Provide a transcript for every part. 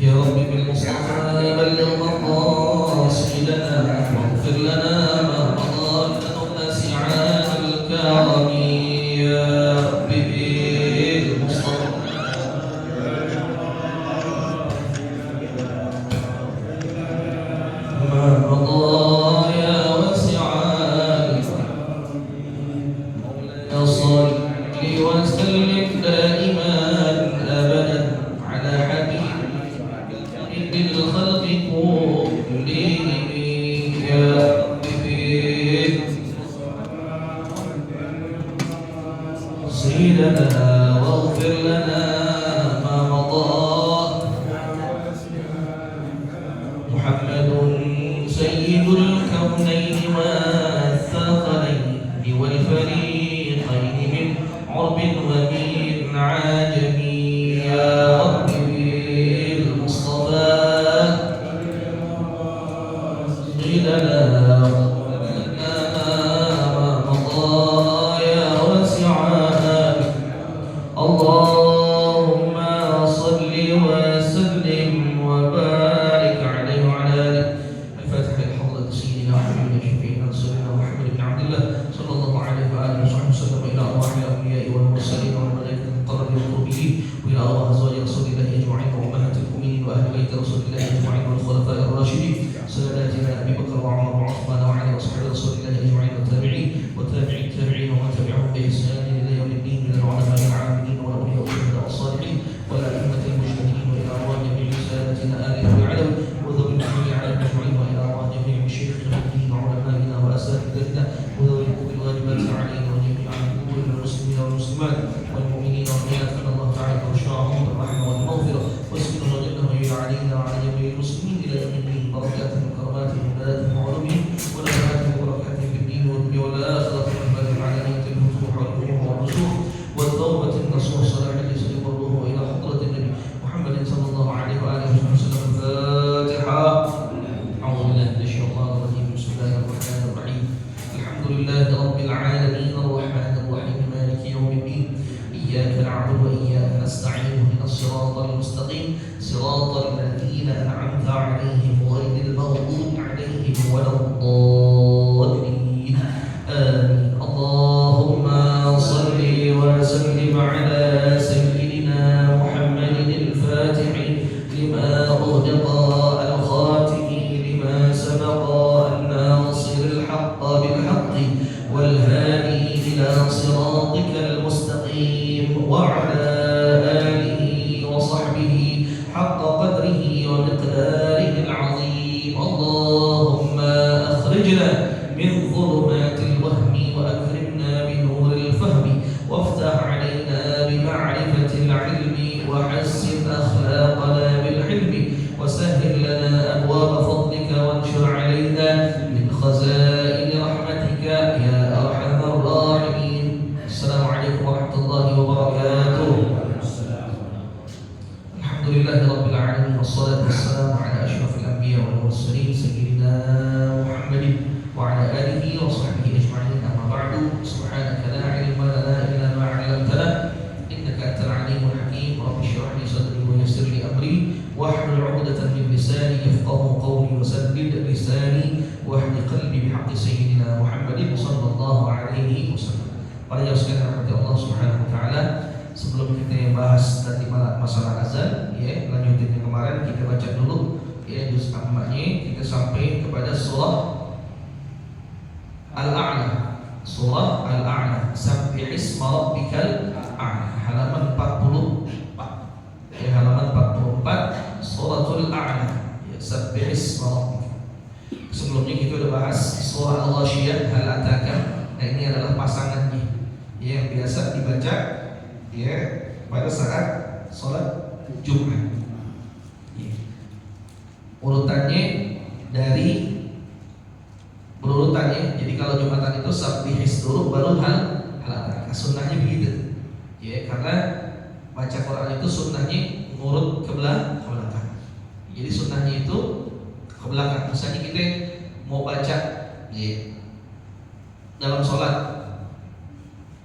يا رب بالمصطفى بلغ مقاصدنا واغفر لنا ما مضى من الناس عن الكرم يا رب بالمصطفى ما مضى يا واسع مولاي صل وسلم دائما ابدا على حبيبك الخلق كلهم يا ربي سيدنا واغفر لنا ما مضى محمد سيد الكونين والثقلين والفريقين من عرب ومن عجم يا ربي المصطفى سيدنا اللهم صل وسلم وبارك عليه وعلى آله. الفاتحة لحضرة سيدنا محمد شفيعنا سيدنا محمد بن عبد الله صلى الله عليه وآله وصحبه وسلم إلى أرواح الأنبياء والمرسلين والملائكة المقربين والقربين وإلى أرواح أزواج رسول الله أجمعين وأمهات المؤمنين وأهل بيت رسول الله أجمعين والخلفاء الراشدين ساداتنا أبي بكر وعمر وعثمان وعلي وأصحاب رسول الله أجمعين والتابعين وتابعي التابعين ومن تبعهم بإحسان إلى يوم الدين من العلماء العاملين والأولياء والشهداء الصالحين والأئمة المجتهدين وإلى أرواح جميع سادتنا آل العلم وذوي الأمر على المجمعين وإلى أرواح جميع مشايخنا الدين وعلمائنا وأساتذتنا وذوي الحقوق الواجبات علينا وجميع كل المسلمين والمسلمات والمؤمنين والمؤمنات أن الله تعالى يرشاهم بالرحمة والمغفرة ويسكن وجنه علينا وعلى جميع المسلمين إلى يوم الدين بركاتهم وكراماتهم وبلادهم وعلومهم ونفعاتهم وبركاتهم في الدين والدنيا والآخرة والبلد العالمية الفتوح والأمور والرسوخ والتوبة النصوح صلاح الجسد والروح إلى حضرة النبي محمد صلى الله عليه وآله وسلم. الفاتحة. أعوذ بالله من الشيطان الرجيم. بسم الله الرحمن الرحيم. الحمد لله رب العالمين الرحمن الرحيم مالك يوم الدين إياك نعبد وإياك نستعين اهدنا الصراط المستقيم صراط الذين أنعمت عليهم غير المغضوب عليهم ولا الضالين آمين. اللهم صل وسلم على سيدنا محمد الفاتح لما أغلق الخاتم لما سبق الناصر الحق بالحق والهادي إلى صراطك المستقيم وعلى آله وصحبه حق قدره ومقداره العظيم. اللهم أخرجنا من ظلمات الوهم وأكرمنا بنور الفهم وافتح علينا بمعرفة العلم وحسن أخلاقنا بالحلم وسهل لنا أبواب فضلك وانشر علينا من خزائن رحمتك يا أرحم الراحمين. السلام عليكم ورحمة الله وبركاته. الحمد لله رب العالمين والصلاة والسلام على أشرف الأنبياء والمرسلين سيدنا محمد وعلى آله وصحبه أجمعين. أما بعد سبحانك لا علم لنا إلا ما علمتنا إنك أنت العليم الحكيم. رب اشرح لي صدري ويسر لي أمري واحلل عقدة من لساني يفقهوا قولي وسدد لساني واهد قلبي بحق سيدنا محمد صلى الله عليه وسلم. Para jamaah sekalian rahmati Allah Subhanahu wa taala, sebelum kita bahas tadi masalah azan, ya, lanjutin yang kemarin kita baca dulu ya juz amma-nya, kita sampai kepada surah Al-A'la. Surah Al-A'la, Sabbih isma rabbikal a'la, halaman 44. Ya, halaman 44 suratul A'la. Ya, Sabbih isma rabbikal. Sebelumnya kita sudah bahas surah Al-Ghasyiyah, hal ataka. Nah, ini adalah pasangannya yang biasa dibaca ya pada saat sholat Jumat. Ya. Urutannya dari berurutannya. Jadi kalau Jumatan itu Sabbihis dulu baru hal ataka. Sunnahnya begitu. Ya, karena baca Quran itu sunnahnya ngurut ke belakang. Jadi sunnahnya itu ke belakang. Misalnya kita mau baca ya, dalam sholat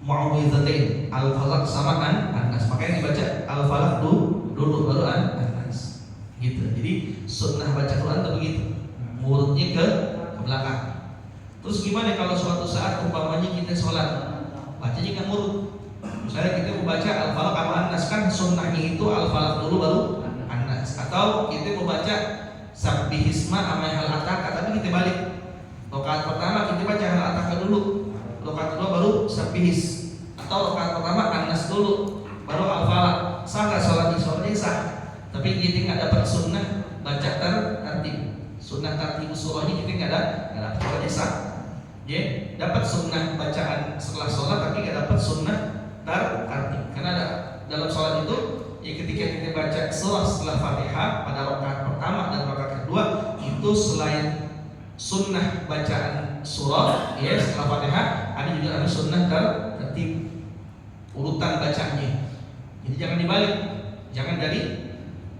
muawwidzatain, al-falaq sama an-nas. Makanya dibaca al-falaq dulu baru an-nas. Gitu. Jadi sunnah baca Quran itu begitu. Murutnya ke belakang. Terus gimana kalau suatu saat umpamanya kita sholat, bacanya nggak murut? Misalnya kita membaca al-falaq sama an-nas, kan sunnahnya itu al-falaq dulu baru an-nas. Atau kita membaca sabbihisma sama hal ataka, tapi kita balik. Rakaat pertama kita baca hal ataka dulu, rakaat kedua baru sabbihis. Atau rakaat pertama an-nas dulu, baru al-falaq. Sah nggak sholatnya? Sholatnya sah. Tapi kita nggak dapat sunnah baca tertib. Sunnah tertib surahnya kita nggak dapat. Sholatnya sah. Ya, dapat sunnah bacaan setelah sholat, tapi nggak dapat sunnah tertib. Karena dalam sholat itu, ya ketika kita baca surah setelah Fatihah pada rakaat pertama dan rakaat kedua, itu selain sunnah bacaan surah, ya setelah Fatihah, ada sunnah tertib urutan bacanya. Jadi jangan dibalik, jangan dari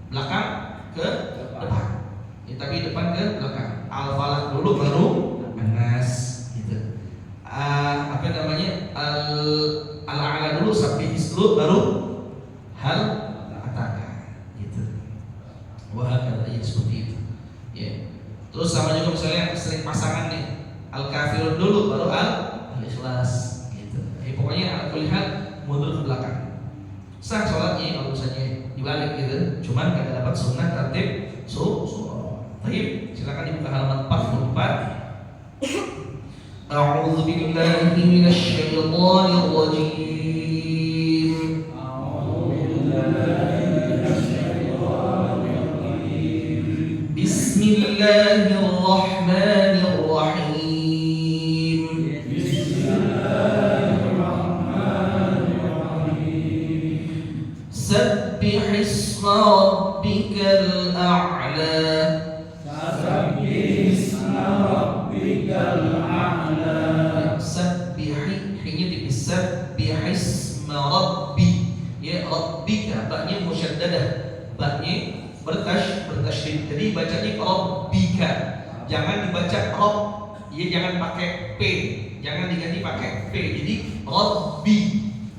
belakang ke depan, ya, tapi depan ke belakang. Al-falaq dulu baru an-nas, gitu. Apa namanya, al-a'la dulu, sabbihis dulu baru hal ataka, gitu. Wah, katanya seperti itu. Ya. Terus sama juga misalnya sering pasangan nih, al-kafirun dulu baru al-ikhlas, gitu. Ya, pokoknya al-kulihal mundur ke belakang. Sah sholatnya kalau misalnya dibalik gitu, cuman gak dapat sunnah tertib surah. Baik, silakan dibuka halaman 44. A'udzu billahi minasy syaithanir rajim. Bismillahirrahmanirrahim. Sabbihisma rabbikal a'la. Sabbihi tipis, sabbihisma rabbi. Ya, rabbika baknya musyaddadah, baknya bertasydid. Jadi bacanya rabbika. Jangan dibaca rabb, ya jangan pakai p, jangan diganti pakai p. Jadi rabbi,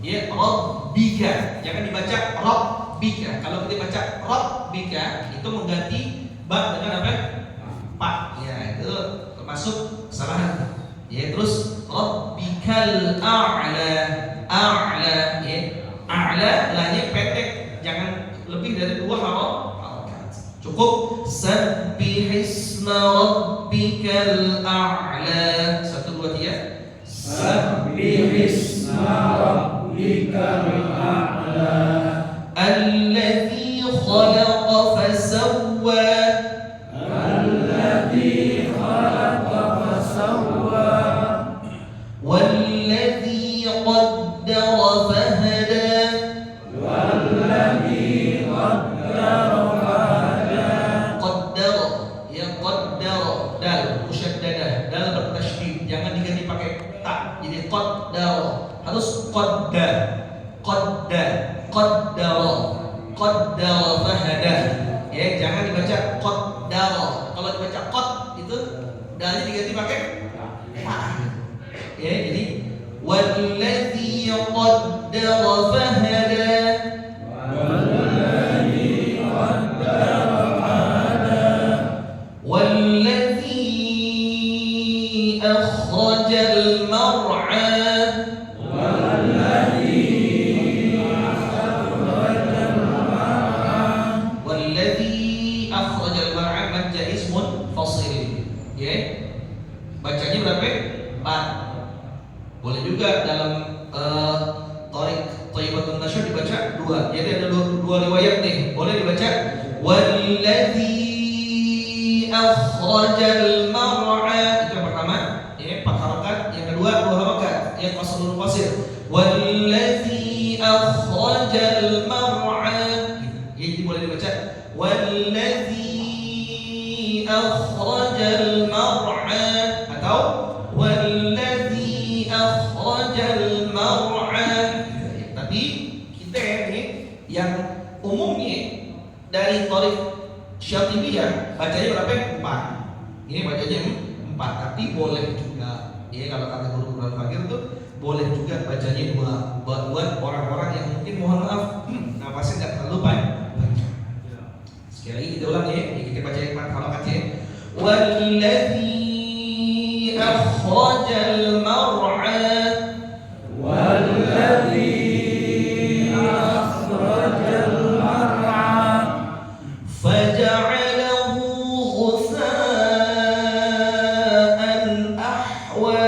ya rabbika. Jangan dibaca rabbika. Kalau kita baca rabbika itu mengganti ba dengan apa? Pa. Ya, itu termasuk kesalahan. Ya, terus rabbikal a'la. A'la, ya. A'la lahnya pendek, jangan lebih dari 2 harakat. Cukup sabbihisma rabbikal a'la. 1 2 3. Sabbihisma rabbikal a'la. Alladzi khalaqa fasawwa. Alladzi khalaqa fasawwa. Walladzi qaddara fahada. Walladzi qaddara fahada. Qaddara, ya qaddara, dal musyaddadah, dal bertasydid, jangan diganti pakai ta. Jadi qaddara, harus qaddara fahada. Ya, jangan dibaca qaddara. Kalau dibaca qad itu dalnya diganti pakai ta. Ya, jadi walladzi qaddara fahada. Walladzi qaddara fahada. Walladzi akhrajal mar'a. Walladzi akhrajal mar'a mad ismun fasil. Ya. Bacanya berapa? 4. Boleh juga dalam Thariq Thayyibatun Nasyr dibaca 2. Jadi ada 2 riwayat nih. Boleh dibaca walladzi akhrajal mar'a. Itu yang pertama, ya 4 harakat. Yang kedua 2 harakat, yang qaslun qasir. Walladzi akhrajal mar'a. Jadi boleh dibaca walladzi akhrajal mar'a atau walladzi akhrajal mar'a. Tapi kita ini yang umumnya dari Thariq Syatibiyah bacanya berapa? 4. Ini bacanya 4, tapi boleh juga. Ya, kalau kata guru Quran Fakir tuh boleh juga bacanya dua buat orang-orang yang mungkin mohon maaf nafasnya nggak terlalu panjang. Sekali lagi kita ulang ya, kita baca 4 halakat ya. Walladzi akhrajal mar'a faja'alahu ghutha'an ahwa.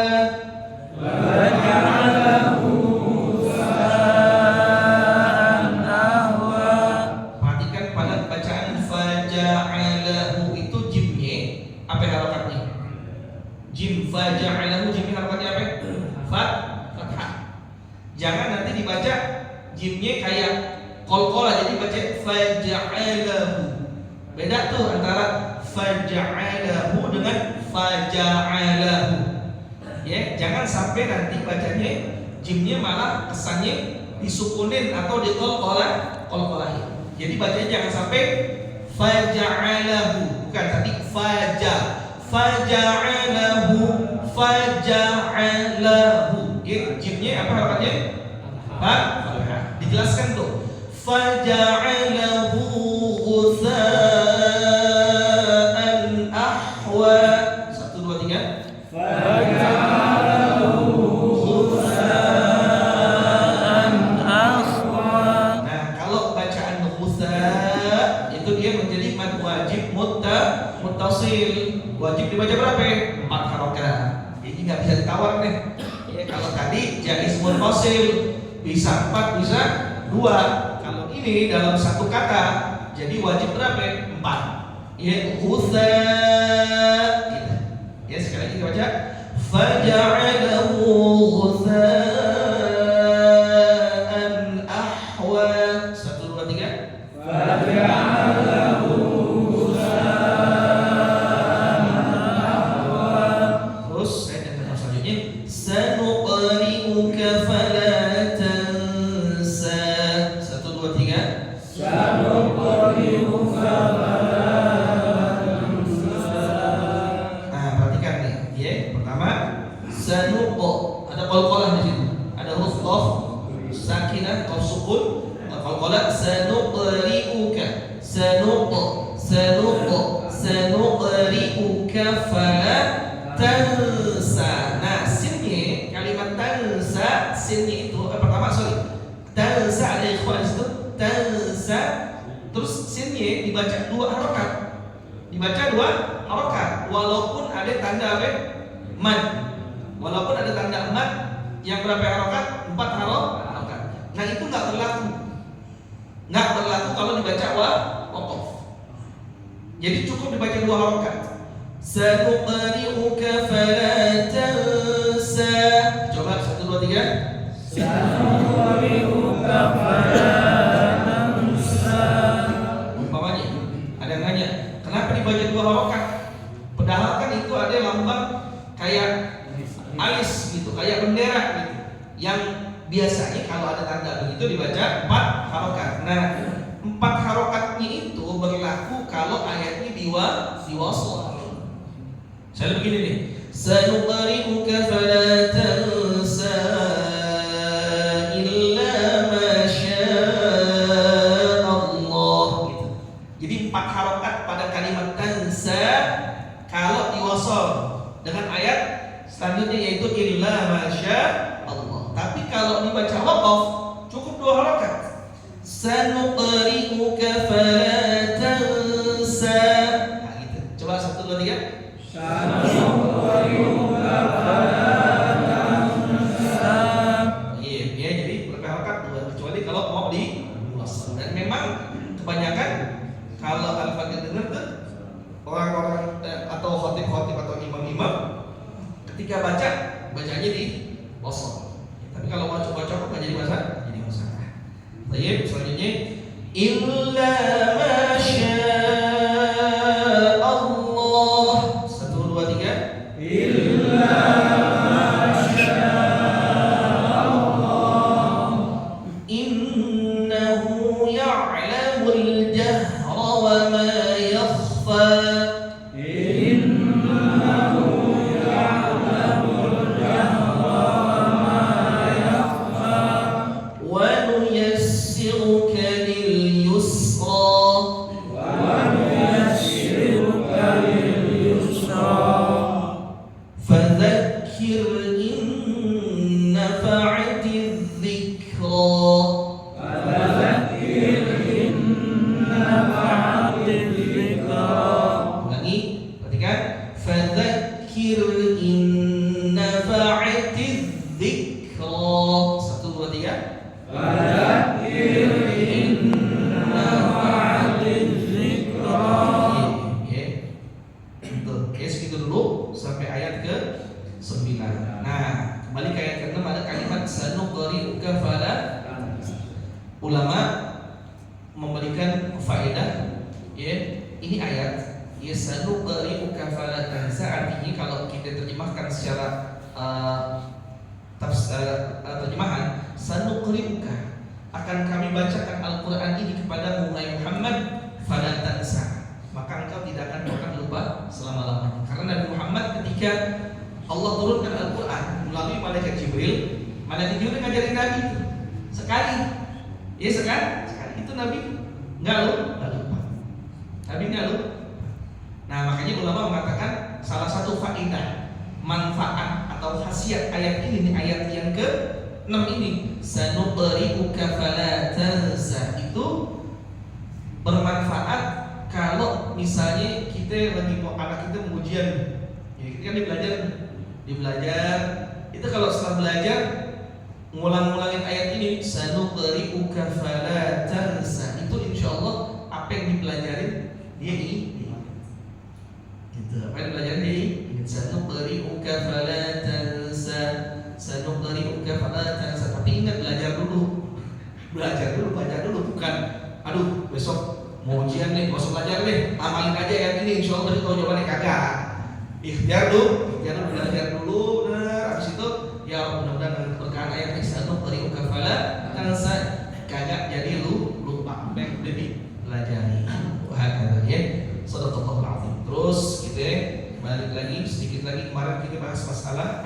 Perhatikan pada bacaan faja'alahu itu jimnya apa harokatnya? Jim faja'alahu jimnya harokatnya apa? Fathah. Jangan nanti dibaca jimnya kayak kol-kola, jadi baca faja'alahu. Beda tuh antara faja'alahu dengan faja'alahu. Ya, jangan sampai nanti bacanya jimnya malah kesannya disukunin atau dikol-kolahin. Jadi bacanya jangan sampai faja'alahu, bukan tadi faja'alahu. Ya, jimnya apa harokatnya? Fathah. Dijelaskan tuh. Faja'alahu ghutha'an ahwa. 1 2 3. Nah, kalau bacaan ghutha itu dia menjadi mad wajib muttasil. Wajib dibaca berapa? 4 harokat. Jadi nggak bisa ditawar nih. Ya, kalau tadi jaiz muttasil bisa 4 bisa 2. Kalau ini dalam satu kata jadi wajib berapa? 4. Ya, ghutha. Gitu. Ya, sekali lagi kita baca faja'alahu ghutha'an ahwa. 1 2 3. Terus saya dengar selanjutnya sanuqri'uka fala tansa. 1 2 3. Nah, perhatikan nih, ya. Pertama, sanuqo, ada qalqalah di situ. Ada huruf qaf sakinah, qaf sukun, qalqalah. Sanuqri'uka, sanuqri'uka fala tansa. Nah, sinnya kalimat tansa, sinnya itu pertama tansa ada ikhwan di situ. Tansa, terus sinnya dibaca 2 harokat. Dibaca 2 harokat walaupun ada tanda apa? Mad. Walaupun ada tanda mad yang berapa harokat? 4 harokat. Nah, itu enggak berlaku. Enggak berlaku kalau dibaca waqaf. Jadi cukup dibaca 2 harokat. Sanuqri'uka fala tansa. Coba 1 2 3. Sanuqri'uka fala tansa. Umpamanya ada yang nanya, kenapa dibaca 2 harokat? Padahal kan itu ada lambang kayak alis gitu, kayak bendera gitu. Yang biasanya kalau ada tanda begitu dibaca 4 harokat. Nah, 4 harokatnya itu berlaku kalau ayatnya diwasl. Saya begini nih, sanuqri'uka fala tansa illa ma syaa Allah gitu. Jadi 4 harokat pada kalimat tansa kalau diwasl dengan ayat selanjutnya yaitu illa ma syaa Allah. Tapi kalau dibaca waqaf cukup 2 harokat. Sanuqri'uka fala tansa. Nah, gitu. Coba 1 2 3. Sanuqri'uka fala tansa. Iya, ya, jadi berapa harokat? 2, kecuali kalau mau diwasl. Dan memang kebanyakan kalau Al-Fatihah dengar tuh orang-orang atau khotib-khotib atau imam-imam ketika bacanya di wasl. Tapi kalau mau coba-coba nggak jadi masalah. Baik, selanjutnya illa ma ini ayat yasanuqri'uka fala tansa, artinya kalau kita terjemahkan secara terjemahan, sanuqri'uka, akan kami bacakan Al-Quran ini kepada Muhammad, fala tansa, maka engkau tidak akan pernah lupa selama-lamanya. Karena Nabi Muhammad ketika Allah turunkan Al-Quran melalui malaikat Jibril, malaikat Jibril ngajarin Nabi itu sekali, ya sekali itu Nabi nggak lupa, Nabi nggak lupa. Nah makanya ulama mengatakan salah satu faedah, manfaat atau khasiat ayat ini, ayat yang ke-6 ini, sanuqri'uka fala tansa, itu bermanfaat kalau misalnya kita lagi mau, anak kita mau ujian, ya kita kan dia belajar, itu kalau setelah belajar ngulang-ngulangin ayat ini, sanuqri'uka fala tansa, itu insyaallah apa yang dipelajarin dia ini gitu, apa yang dipelajarin dia ini, sanuqri'uka fala tansa, sanuqri'uka fala tansa. Tapi ingat, belajar dulu, baca dulu, bukan aduh besok mau ujian nih, gak usah belajar deh, amalin aja ayat ini, insya Allah tahu jawabannya. Kagak, ikhtiar dulu, belajar dulu, habis itu ya mudah-mudahan berkah ayat sanuqri'uka fala tansa, kagak jadi lupa apa yang udah dipelajari. Wah kata ya, sadaqallahul azim. Terus kita balik lagi sedikit lagi, kemarin kita bahas masalah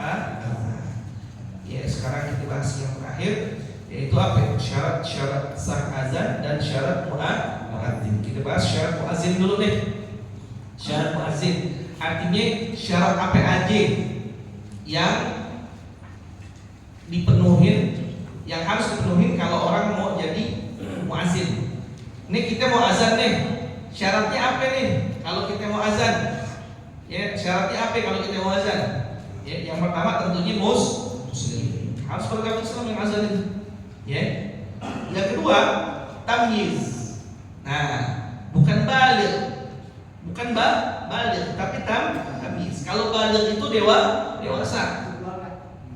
ya sekarang kita bahas yang terakhir, yaitu apa? Syarat sah azan dan syarat muadzin. Kita bahas syarat muadzin dulu deh. Syarat muadzin artinya syarat apa aja yang dipenuhin, yang harus dipenuhin kalau orang mau jadi muadzin. Ini kita mau azan nih, syaratnya apa nih? Kalau kita mau azan, ya syaratnya apa kalau kita mau azan? Ya, yang pertama tentunya muslim, harus beragama Islam yang azan itu. Ya. Yang kedua, tamyiz. Nah, bukan baligh, tapi tamyiz. Kalau baligh itu dewasa.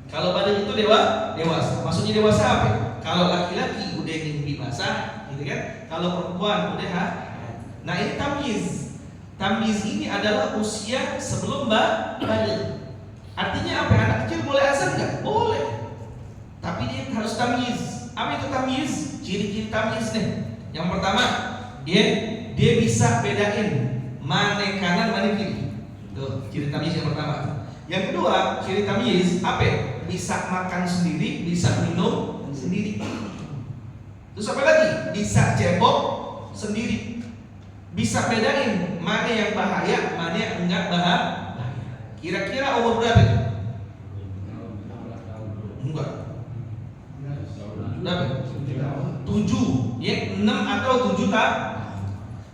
Kalau baligh itu dewasa. Maksudnya dewasa apa? Kalau laki-laki udah mimpi basah, gitu kan? Kalau perempuan udah Nah, ini tamyiz. Tamyiz ini adalah usia sebelum baligh. Artinya apa? Anak kecil boleh azan nggak? Boleh. Tapi dia harus tamyiz. Apa itu tamyiz? Ciri-ciri tamyiz nih. Yang pertama, dia bisa bedain mana kanan, mana kiri. Tuh, ciri tamyiz yang pertama. Yang kedua, ciri tamyiz apa? Bisa makan sendiri, bisa minum sendiri. Terus apa lagi? Bisa cebok sendiri. Bisa bedain mana yang bahaya, mana yang enggak bahaya. Kira-kira umur berapa itu? Enggak. Berapa? 7, ya 6 atau 7 tahun.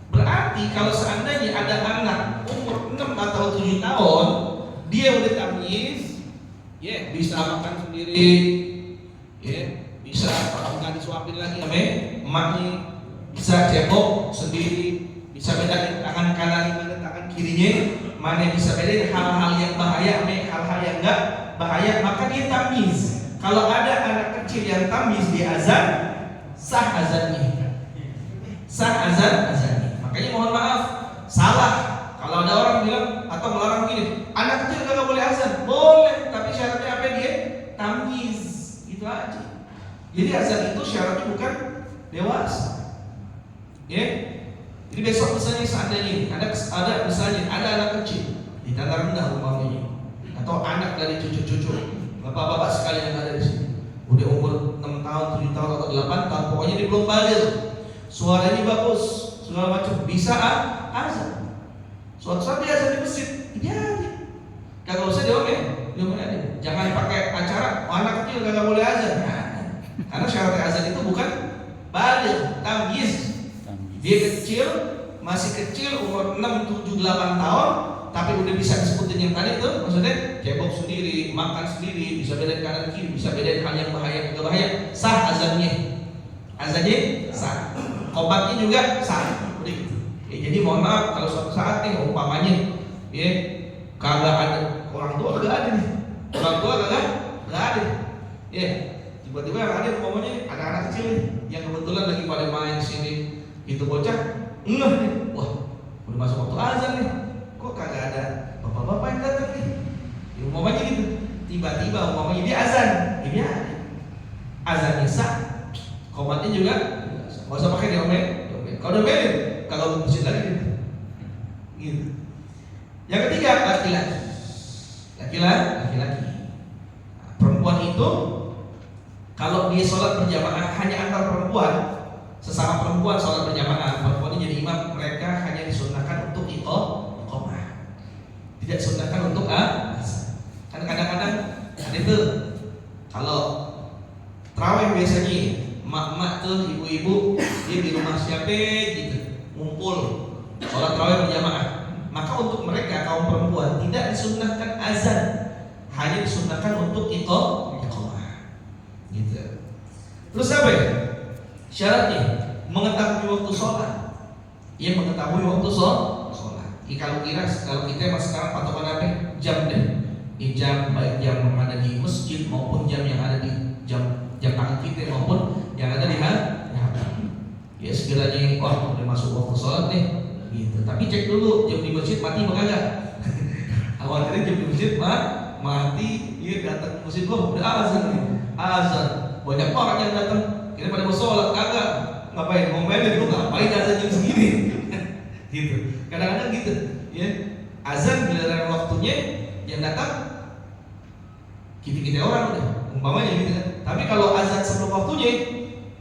Berarti kalau seandainya ada anak umur 6 atau 7 tahun, dia udah tamyiz, ya bisa makan sendiri, ya bisa nggak disuapin lagi sama emaknya, bisa cebok sendiri, bisa bedain tangan kanan mana tangan kirinya, mana bisa bedain hal-hal yang bahaya sama hal-hal yang enggak bahaya, maka dia tamyiz. Kalau ada anak kecil yang tamyiz di azan, sah azannya. Makanya mohon maaf, salah kalau ada orang bilang atau melarang gini, anak kecil nggak boleh azan. Boleh, tapi syaratnya apa dia? Tamyiz, gitu aja. Jadi azan itu syaratnya bukan dewasa. Ya. Jadi besok misalnya seandainya ada misalnya ada anak kecil di Tanah Rendah umpamanya, atau anak dari cucu-cucu bapak-bapak sekalian yang ada di sini, udah umur 6 tahun, 7 tahun atau 8 tahun, pokoknya dia belum baligh, suaranya bagus, segala macam, bisa azan. Suatu saat dia azan di masjid, dia kagak usah diomelin. Jangan pakai acara anak kecil kagak boleh azan. Karena syarat azan itu bukan baligh, tamyiz. Dia kecil, masih kecil, umur 6, 7, 8 tahun, tapi udah bisa disebutin yang tadi tuh, maksudnya cebok sendiri, makan sendiri, bisa bedain kanan kiri, bisa bedain hal yang bahaya, enggak bahaya, sah azannya sah, kobatnya juga sah, udah gitu. Ya, jadi mohon maaf kalau suatu saat nih umpamanya, ya kagak ada orang tua, kagak ada, ya tiba-tiba yang ada umpamanya ada anak kecil nih, yang kebetulan lagi pada main sini, itu bocah, wah Yang ketiga laki-laki. Laki-laki. Perempuan itu kalau dia sholat berjamaah hanya antar perempuan, sesama perempuan sholat berjamaah, perempuan ini jadi imam, mereka hanya disunahkan untuk iqamah, tidak disunahkan untuk azan. Kan kadang-kadang ada itu kalau tarawih biasanya mak-mak tuh ibu-ibu dia di rumah siapa gitu ngumpul sholat tarawih berjamaah, maka untuk mereka kaum perempuan tidak disunahkan azan, hanya disunahkan untuk iqamah gitu. Terus apa ya syaratnya? Mengetahui waktu sholat. Ia mengetahui waktu sholat. Kalau kita mas sekarang patokan apa? Jam deh. Jam baik jam yang ada di masjid maupun jam yang ada di jam tangan kita maupun yang ada di hati. Ya sekiranya udah masuk waktu sholat nih, gitu. Tapi cek dulu jam di masjid mati apa enggak? Awalnya jam di masjid mati, iya datang ke masjid udah azan nih. Azan, banyak orang yang datang, kita pada mau sholat kagak, ngapain? Mau main dulu ngapain azan jam segini? Gitu. Kadang-kadang gitu, ya. Azan giliran waktunya yang datang kita orang udah, umpamanya gitu kan. Tapi kalau azan sebelum waktunya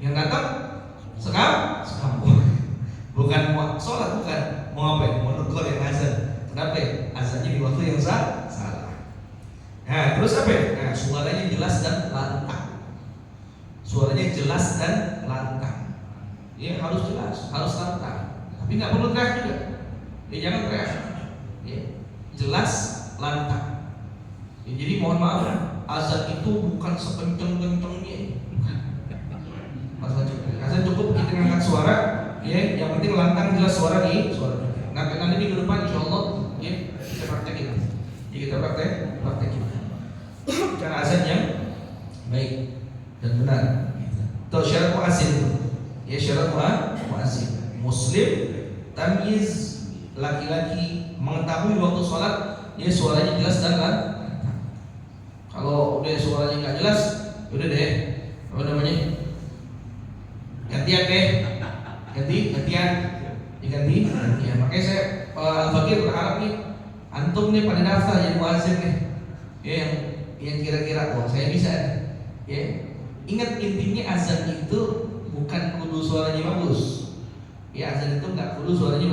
yang datang sekampung. Bukan mau sholat, bukan mau ngapain? Mau negur yang azan. Kenapa? Azannya di waktu yang salah. Nah, terus apa? Nah, suaranya jelas dan lantang. Ya harus jelas, harus lantang. Tapi nggak perlu teriak juga. Ya jangan teriak. Ya, jelas, lantang. Ya, jadi mohon maaf, azan itu bukan sekenceng-kencengnya. Azan cukup kita ngangkat suara, ya, yang penting lantang jelas suara nih, suara. Nanti minggu depan insyaallah ya kita praktekin. Ya kita praktekin. Cara azan yang baik dan benar. Itu syarat muazzin itu. Ya syarat muazzin. Muslim, tamyiz, laki-laki, mengetahui waktu sholat, ya suaranya jelas dan lantang. Kalau udah suaranya nggak jelas, udah deh, apa namanya? Gantian deh, gantian. Makanya saya Al-Fakir berharap nih, antum nih pada daftar jadi muazzin nih, ya yang kira-kira saya bisa nih. Ya, ingat intinya azan itu bukan kudu suaranya bagus. Ya azan itu nggak kudu suaranya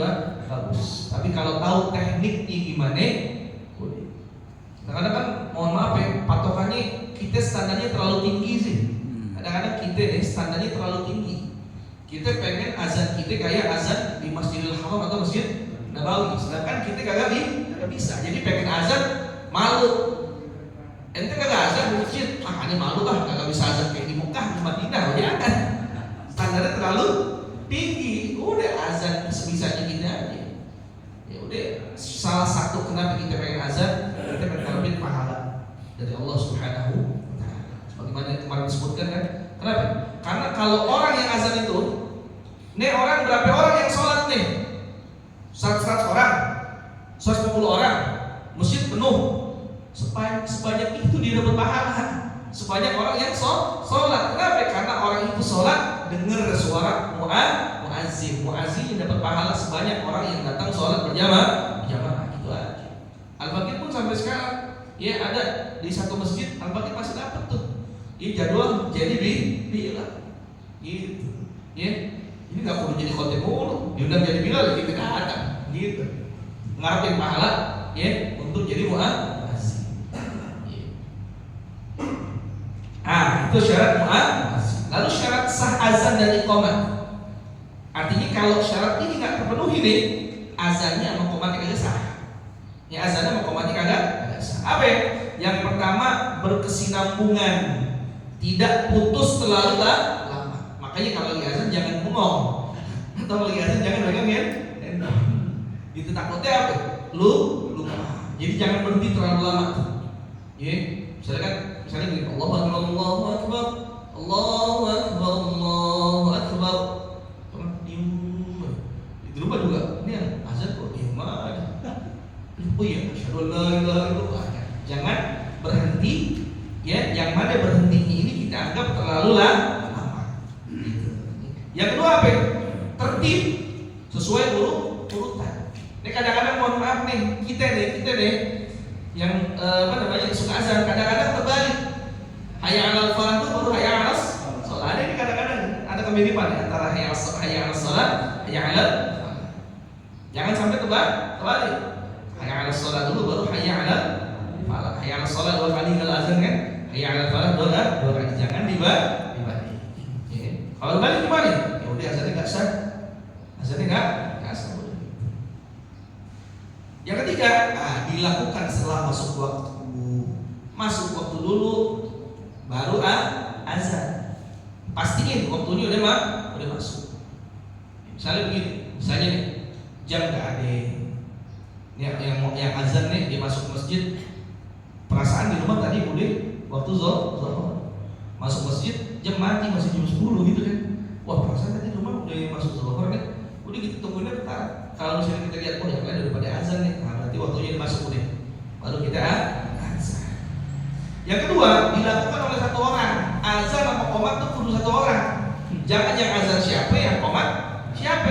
bagus. Tapi kalau tahu tekniknya gimana, boleh. Kadang-kadang kan mohon maaf ya, patokannya kita standarnya terlalu tinggi sih. Kadang-kadang kita nih standarnya terlalu tinggi. Kita pengen azan kita kayak azan di Masjidil Haram atau Masjid Nabawi, sedangkan kita kagak bisa. Jadi pengen azan malu. Ente kagak azan di masjid, ini malu kagak bisa azan kayak di Mekah, di Madinah, jangan. Standarnya terlalu tinggi. Udah azan sebisanya kita aja. Ya udah, salah satu kenapa kita pengen azan, kita pengen dapetin pahala dari Allah Subhanahu wa taala. Sebagaimana yang kemarin disebutkan kan. Kenapa? Karena kalau orang yang azan itu, nih orang berapa orang yang sholat nih? 100 orang, 150 orang, masjid penuh. Sebanyak itu dia dapat pahala. Sebanyak orang yang sholat. Kenapa? Karena orang itu sholat dengar suara muazzin. Muazzin yang dapat pahala sebanyak orang yang datang sholat berjamaah. Gitu aja. Al-Fakir pun sampai sekarang, ya ada di satu masjid Al-Fakir masih dapat tuh. Ini jadwal jadi Bilal, gitu. Ya, ini nggak perlu jadi khotib mulu. Diundang jadi Bilal, kita nggak ada, gitu. Ngarepin pahala, ya, untuk jadi muazzin. Itu syarat muazzin. Lalu syarat sah azan dan iqamah. Artinya kalau syarat ini nggak terpenuhi nih, azannya sama iqamatnya kagak sah. Ya azannya sama iqamatnya kagak sah. Apa ya? Yang pertama berkesinambungan. Tidak putus terlalu lama. Makanya kalau lagi azan jangan bengong. Atau lagi azan jangan pegang ya. Itu takutnya apa? Lupa. Jadi jangan berhenti terlalu lama. Ya, misalnya gini, Allahu Akbar, Allahu Akbar, Allahu Akbar, Allahu Akbar. Diam. Di rumah juga. Ini yang azan kok diam aja. Oh iya, asyhadu an la ilaha illallah. Jangan berhenti. Ya, yang mana berhentinya ini kita anggap terlalu lama. Yang kedua apa? Tertib sesuai urutan. Ini kadang-kadang mohon maaf nih, kita deh yang suka azan kadang-kadang terbalik. Hayya 'alal falah itu baru hayya 'alas shalah. Ada ini kadang-kadang ada kemiripan antara hayya 'alas shalah, hayya 'alal falah. Jangan sampai terbalik. Hayya 'alas shalah dulu baru hayya 'alal falah. Hayya 'alas shalah 2 kali kalau azan kan. Hayya 'alal falah 2 kali. Jangan dibalik. Ya. Kalau balik gimana? Ya udah azannya enggak sah. Azannya enggak sah. Yang ketiga, dilakukan setelah masuk waktu. Masuk waktu dulu baru azan. Pastiin waktunya udah masuk. Misalnya begini, nih jam nggak ada, yang azan nih dia masuk masjid. Perasaan di rumah tadi udah waktu zuhur. Masuk masjid jam mati masih jam 10 gitu kan. Wah, perasaan tadi di rumah udah masuk zuhur nih. Udah gitu tunggunya bentar. Kalau misalnya kita lihat yang lain daripada azan nih, berarti waktunya masuk udah. Baru kita azan. Yang kedua, dilakukan oleh satu orang. Azan sama qomat itu kudu satu orang. Jangan yang azan siapa, yang qomat siapa.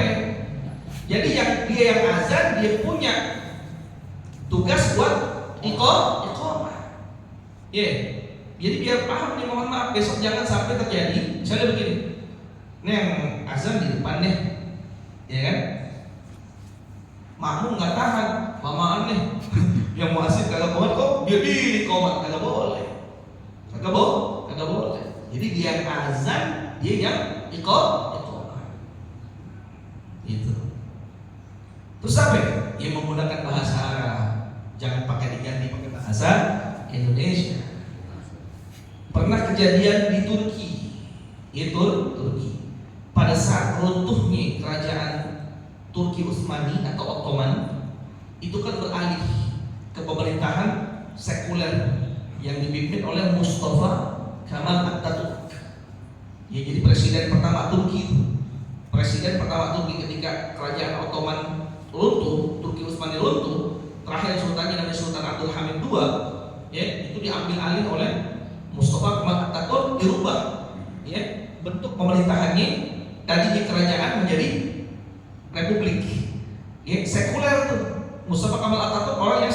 Jadi dia yang azan dia punya tugas buat iqamah. Ya. Jadi biar paham nih, mohon maaf besok jangan sampai terjadi misalnya begini. Ini yang azan di depan nih. Ya kan? Makmum nggak tahan, lamaan nih. Yang muazzin kagak qomat kok dia diri qomat, kagak boleh. Kagak boleh. Jadi dia yang azan, dia yang iqamah. Itu. Terus apa? Dia menggunakan bahasa Arab. Jangan diganti pakai bahasa Indonesia. Pernah kejadian di Turki. Turki. Pada saat runtuhnya kerajaan Turki Utsmani atau Ottoman, itu kan beralih ke pemerintahan sekuler yang dipimpin oleh Mustafa Kemal Atatürk. Ya, jadi presiden pertama Turki ketika kerajaan Ottoman runtuh, Turki Utsmani runtuh, terakhir sultannya namanya Sultan Abdul Hamid II, ya, itu diambil alih oleh Mustafa Kemal Atatürk, dirubah, ya, bentuk pemerintahannya tadinya kerajaan menjadi republik, ya, sekuler tuh. Mustafa Kemal Atatürk orang yang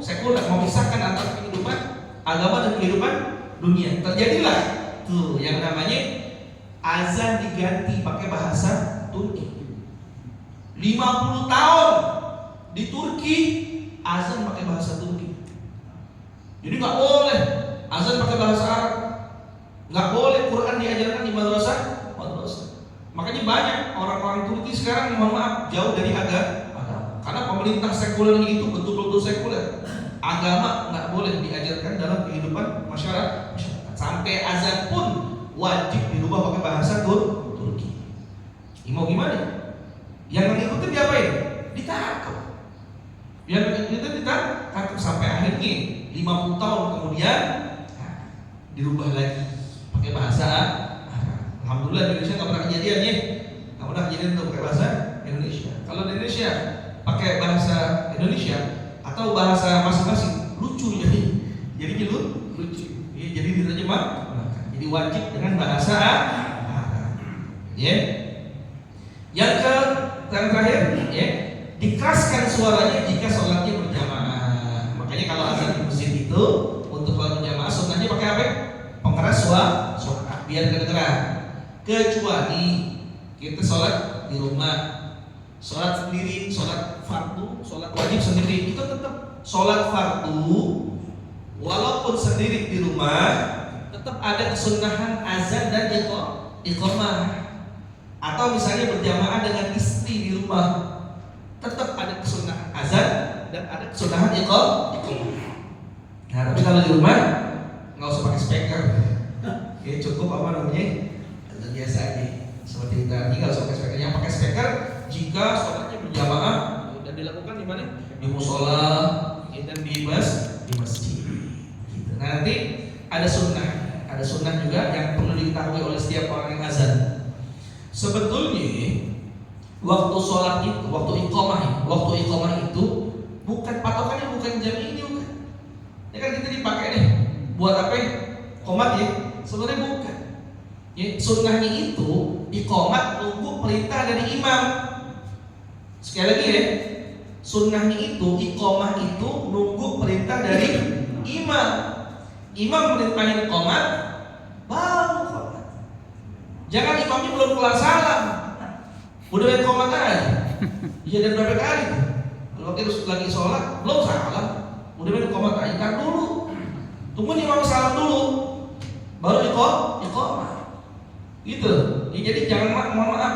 sekuler, memisahkan antara kehidupan agama dan kehidupan dunia. Terjadilah tuh yang namanya azan diganti pakai bahasa Turki. 50 tahun di Turki azan pakai bahasa Turki. Jadi nggak boleh azan pakai bahasa Arab, nggak boleh Quran diajarkan di madrasah. Makanya banyak orang-orang Turki sekarang, mohon maaf, jauh dari agama. Karena pemerintah sekulernya itu betul-betul sekuler. Agama nggak boleh diajarkan dalam kehidupan masyarakat. Sampai azan pun wajib dirubah pakai bahasa Turki. Ini mau gimana? Yang mengikuti diapain? Ditangkap. Yang mengikuti ditangkap sampai akhirnya 50 tahun kemudian dirubah lagi pakai bahasa Arab. Alhamdulillah di Indonesia nggak pernah kejadian ya, nggak pernah kejadian untuk pakai bahasa Indonesia. Kalau di Indonesia pakai bahasa Indonesia atau bahasa masing-masing lucu jadi lucu. Ya, jadi diterjemahkan. Jadi wajib dengan bahasa Arab. Ya. Yang terakhir, ya, dikeraskan suaranya jika sholatnya berjamaah. Makanya kalau azan di masjid itu untuk sholat berjamaah sunnahnya pakai apa? Pengeras suara biar kedengeran. Kecuali kita sholat di rumah, sholat sendiri, sholat fardu, sholat wajib sendiri, itu tetap sholat fardu walaupun sendiri di rumah tetap ada kesunahan azan dan iqamah. Atau misalnya berjamaah dengan istri di rumah, tetap ada kesunahan azan dan ada kesunahan iqamah. Nah, tapi kalau di rumah nggak usah pakai speaker, ya cukup biasa aja. Seperti tadi nggak usah pakai speaker. Yang pakai speaker jika sholatnya berjamaah dan dilakukan di mana? Di musola dan di masjid. Gitu. Nah, nanti ada sunnah juga yang perlu diketahui oleh setiap orang yang azan. Sebetulnya waktu sholat itu, waktu iqamah itu bukan patokannya, bukan jam ini, bukan. Ya kan kita dipakai nih buat apa? Qomat ya? Sebenarnya bukan. Ya, sunnahnya itu iqamat nunggu perintah dari imam. Sekali lagi ya, Sunnahnya itu iqamah itu nunggu perintah dari imam. Imam perintahin iqamah, baru iqamah. Jangan imamnya belum kelar salam, udah iqamah aja. Iya, dan berapa kali? Kalau kita lagi sholat belum salam, udah iqamah aja. Kan dulu, tunggu imam salam dulu, baru iqamah. Gitu. Ya, jadi jangan mohon maaf,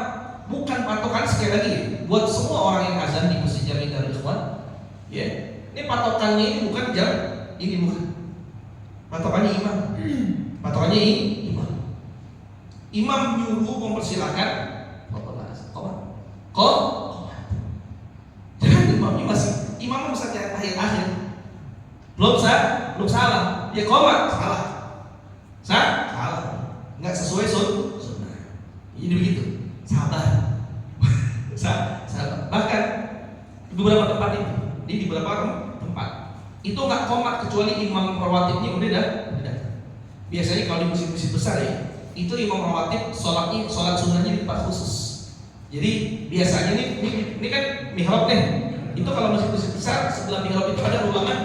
bukan patokan sekali lagi buat semua orang yang azan di masjid Jami Darul Ikhwan. Ya, ini patokannya ini bukan jam, ini bukan. Patokannya imam. Patokannya imam. Imam nyuruh mempersilakan jangan imamnya masih ayat akhir. Belum salam. Ya qomat salah. Salah. Enggak sesuai sunnah. Jadi begitu. Sabar. Sabar. Bahkan di beberapa tempat itu, di beberapa tempat itu nggak qomat kecuali imam rawatibnya udah. Biasanya kalau di masjid-masjid besar ya, itu imam rawatib sholat sunnahnya di tempat khusus. Jadi biasanya ini kan mihrab nih. Itu kalau masjid-masjid besar sebelah mihrab itu ada ruangan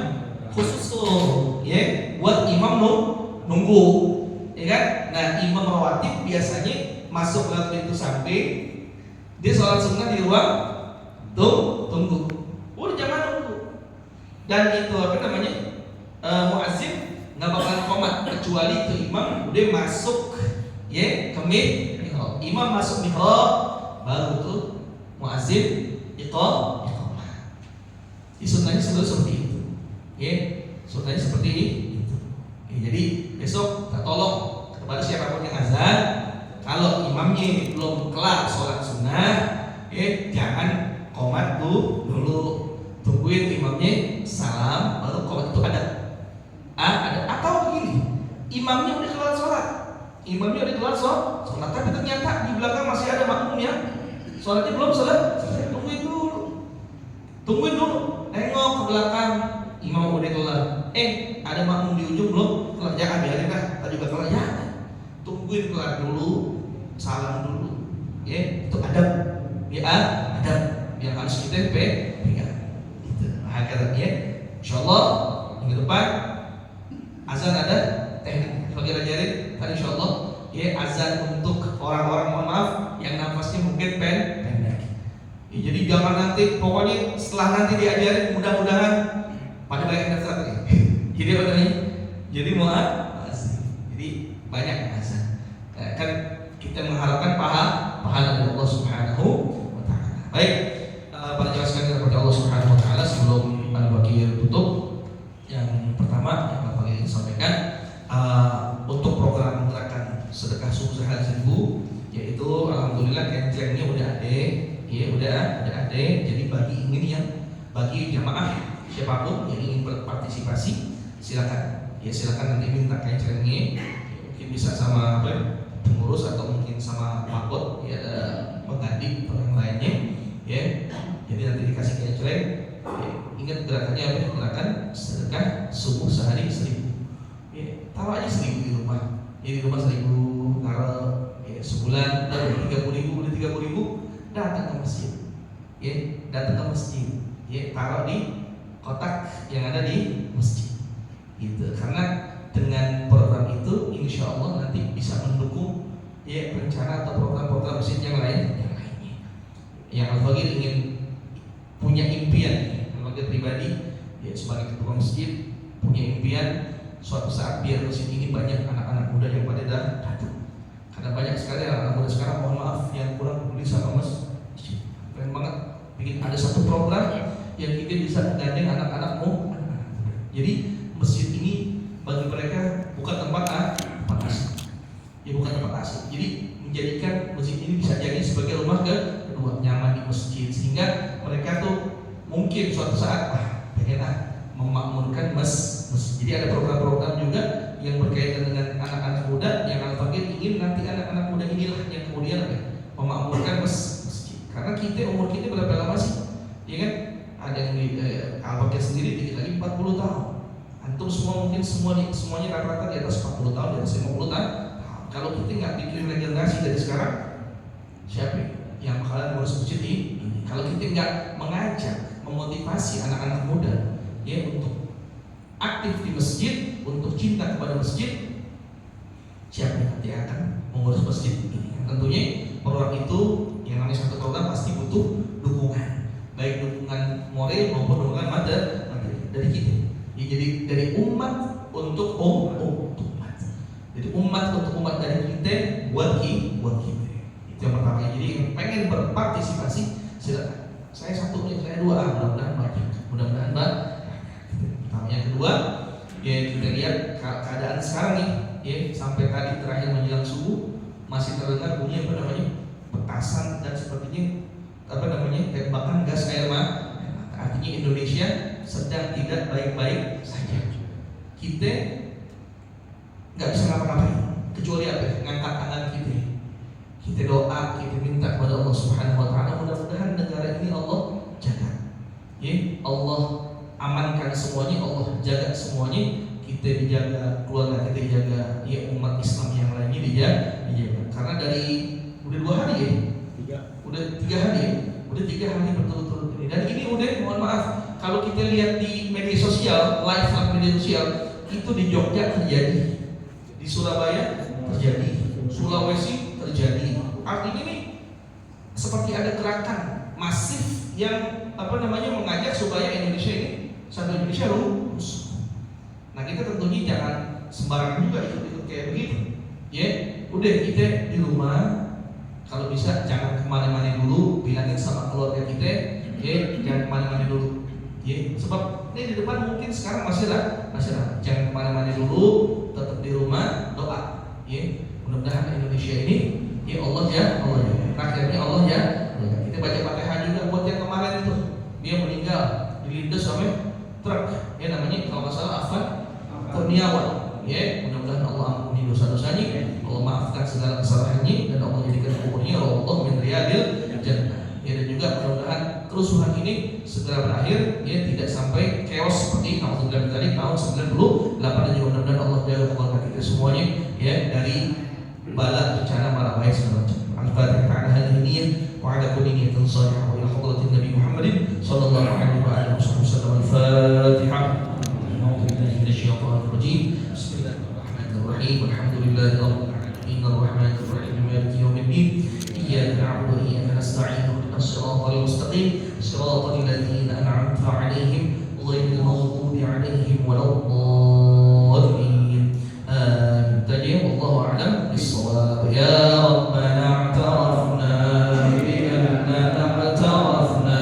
khusus tuh, ya, buat imam nunggu, ya kan? Nah, imam rawatib biasanya masuk lewat pintu samping, dia sholat sunnah di ruang tunggu. Udah jangan nunggu. Dan itu apa namanya? Muazzin nggak bakalan qomat kecuali itu imam udah masuk, ya, ke mihrab. Imam masuk mihrab, baru tuh muazzin iqamah. Sunnahnya seperti itu, ya, sunnahnya seperti itu. Ya, jadi besok kita tolong kepada siapapun yang azan, kalau imamnya belum kelar sholat sunnah, ya, jangan qomat dulu, tungguin imamnya salam baru qomat. Itu ada. Atau begini, imamnya udah kelar sholat, tapi ternyata di belakang masih ada makmum yang sholatnya belum selesai. Tungguin dulu, nengok ke belakang, imam udah kelar. Ada makmum di ujung belum kelar, jangan biarin lah, tadi juga kelar, ya. Tungguin kelar dulu, salam dulu, ya, itu adab, adab yang harus kita pegang. Itu hakikatnya. Insyaallah minggu depan azan ada teknik bagi ajarin kan, insyaallah, ya, azan untuk orang-orang, mohon maaf, yang nafasnya mungkin pendek. Ya, jadi jangan nanti, pokoknya setelah nanti diajarin mudah-mudahan pada banyak daftar nih. Jadi apa namanya? Jadi jadi banyak azan. Kan kita mengharapkan pahala dari Allah Subhanahu wa taala. Baik, para jemaah sekalian kepada Allah Subhanahu wa taala, sebelum Al-Baqir tutup, yang pertama yang Bapak ingin sampaikan untuk program gerakan sedekah subuh sehari seribu, yaitu alhamdulillah kencelengnya udah ada, ya, udah ada. Jadi bagi jamaah siapapun yang ingin berpartisipasi, silakan nanti minta kencelengnya, mungkin bisa sama pengurus atau mungkin sama makot, ya, pengganti atau yang lainnya, ya. Jadi nanti dikasih kenceleng. Ya, ingat gerakannya gerakan sedekah subuh sehari 1000. Ya, taruh aja 1000 di rumah. Ya, di rumah 1000, taruh, ya, sebulan udah 30.000, datang ke masjid. Ya, taruh di kotak yang ada di masjid. Gitu. Karena dengan program itu insya Allah nanti bisa mendukung, ya, rencana atau program-program masjid yang lainnya. Yang Al-Baqir ingin punya impian, Al-Baqir pribadi, ya, sebagai ketua masjid punya impian suatu saat biar masjid ini banyak anak-anak muda yang pada datang. Karena banyak sekali anak-anak muda sekarang, mohon maaf, yang kurang peduli sama masjid. Keren banget, bikin ada satu program yang kita bisa menggandeng anak-anakmu. Jadi masjid ini bagi mereka bukan tempat asing, ya, bukan tempat asing. Jadi menjadikan masjid ini bisa jadi sebagai rumah kedua, nyaman di masjid, sehingga mereka tuh mungkin suatu saat pengen memakmurkan masjid. Jadi ada program-program juga yang berkaitan dengan anak-anak muda yang Al-Baqir ingin nanti anak-anak muda inilah yang kemudian memakmurkan masjid. Karena kita umur kita berapa lama sih? Ya kan? Ada yang di Al-Baqir sendiri dikit lagi 40 tahun. Antum semua mungkin semuanya rata-rata di atas 40 tahun, di atas 50 tahun. Kalau kita nggak bikin regenerasi dari sekarang, siapa yang bakalan ngurus masjid ini? ini. Kalau kita nggak mengajak, memotivasi anak-anak muda ya untuk aktif di masjid, untuk cinta kepada masjid, siapa yang nanti akan mengurus masjid ini? Tentunya program itu yang namanya satu program pasti butuh dukungan, baik dukungan moral maupun dukungan materi dari kita. Ya, jadi dari umat untuk umat. Jadi umat untuk umat dari kita buat kita. Itu yang pertama. Jadi yang pengen berpartisipasi silakan. Saya satu, saya dua, mudah-mudahan banyak. Mudah-mudahan banyak. Yang kedua, ya kita lihat keadaan sekarang nih, ya sampai tadi terakhir menjelang subuh masih terdengar bunyi petasan dan sepertinya tembakan gas air mata. Artinya Indonesia sedang tidak baik-baik saja. Kita nggak bisa ngapa-ngapain kecuali apa? Ngangkat tangan kita. Kita doa, kita minta kepada Allah Subhanahu Wa Taala mudah-mudahan negara ini Allah jaga. Ya, Allah amankan semuanya, Allah jaga semuanya. Kita dijaga, keluarga kita dijaga, ya umat Islam yang lainnya dijaga. Karena dari udah 2 hari ya, udah 3 hari ya, udah 3 hari berturut-turut ini. Dan ini udah, mohon maaf, kalau kita lihat di media sosial, live media sosial, itu di Jogja terjadi, di Surabaya terjadi, Sulawesi terjadi. Artinya ini seperti ada gerakan masif yang mengajak supaya Indonesia ini satu Indonesia lurus. Nah kita tentunya jangan sembarangan juga ikut kayak begitu. Ya, udah kita di rumah, kalau bisa jangan kemana-mana dulu, bilangin sama keluarga kita, ya jangan kemana-mana dulu. Ya, sebab ini di depan mungkin sekarang masih lah, jangan kemana-mana dulu, tetap di rumah, doa. Ya, mudah-mudahan Indonesia ini, ya Allah ya, rakyatnya Allah ya. Kita baca Fatihah juga buat yang kemarin itu, dia meninggal dilindas sampai truk, ya namanya kalau nggak salah Afan Kurniawan, ya mudah-mudahan Allah ampuni dosa-dosanya, Allah maafkan segala kesalahannya dan Allah jadikan kuburnya Allah min riyadil jannah. Ya dan juga mudah-mudahan kerusuhan ini segera berakhir, ya tidak sampai chaos seperti tahun 98 dan juga mudah-mudahan Allah jaga keluarga kita semuanya, ya dari bala bencana mara bahaya segala macam. Al-Fatihah ta'ala hadhihi niyyah wa 'ala kulli niyyatin shalihah wa ila hadratin Nabi Muhammadin sallallahu alaihi wa alihi wasallam. Al-Fatihah. Bismillahirrahmanirrahim. Alhamdulillahi rabbil alamin arrahmanir rahim maliki yaumiddin. Iyyaka na'budu wa iyyaka nasta'in ihdinas siratal mustaqim siratal ladzina an'amta 'alaihim ghairil maghdubi 'alaihim waladdallin. Amin. Wallahu a'lam bis-shawab. Ya Rabbana i'tarafna bi annana i'tarafna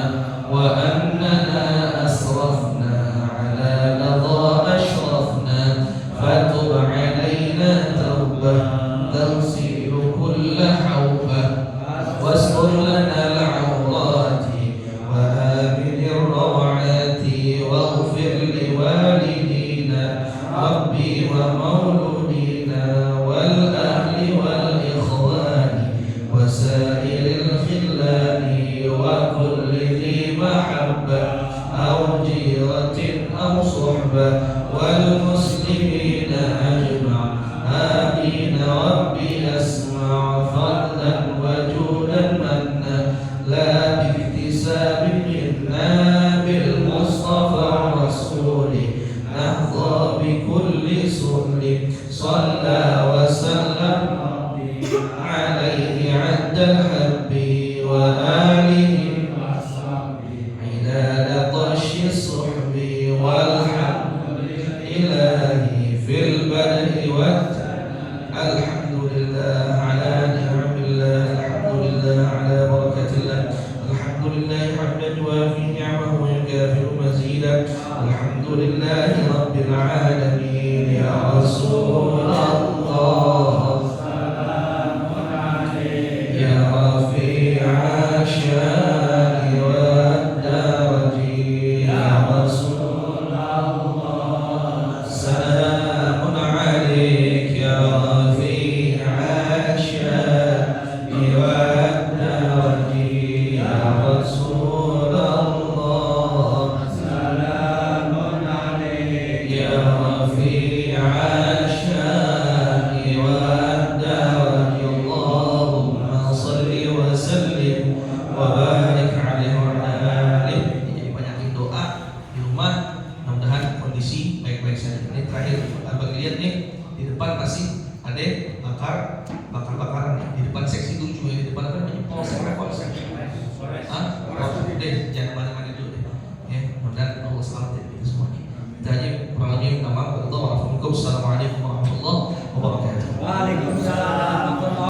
wa annana asrafna 'ala ladha ashrafna fatub 'alaina tawbah tagsilu kulla hawbah wastur lana al-'awrati wa aminir rawati waghfir liwalidina rabbi wa mauludina wal ahli wal ikhwani wasairil khillani wa kulli dhi mahabba aw jiratin aw suhbah wal muslimina ajma' amin rabbi asma' fadlan wa judan manna la biktisabin minna bil mustafa rasuli nahza bi kulli suhli salla wa sallam alaihi 'addal habbi wa alihi wa sahbihi ilala tashi suhbi walhamdulillahi fil badri wat alhamdulillah ala ni'amillah alhamdulillah ala barakatillah alhamdulillah hamdan yuafi ni'amahu wa yukafi'u mazidah alhamdulillahi rabbil alamin ya Rasulullah ya Rafi'a syani wa daraji ya Rasulullah salamun alaik ya Rafi'a syani wa daraji ya Rasulullah salamun alaik ya Rafi'a syani terakhir bagi lihat nih di depan masih ada bakar-bakaran di depan seksi 7 di depan apa namanya polsek. Polsek. Deh, jangan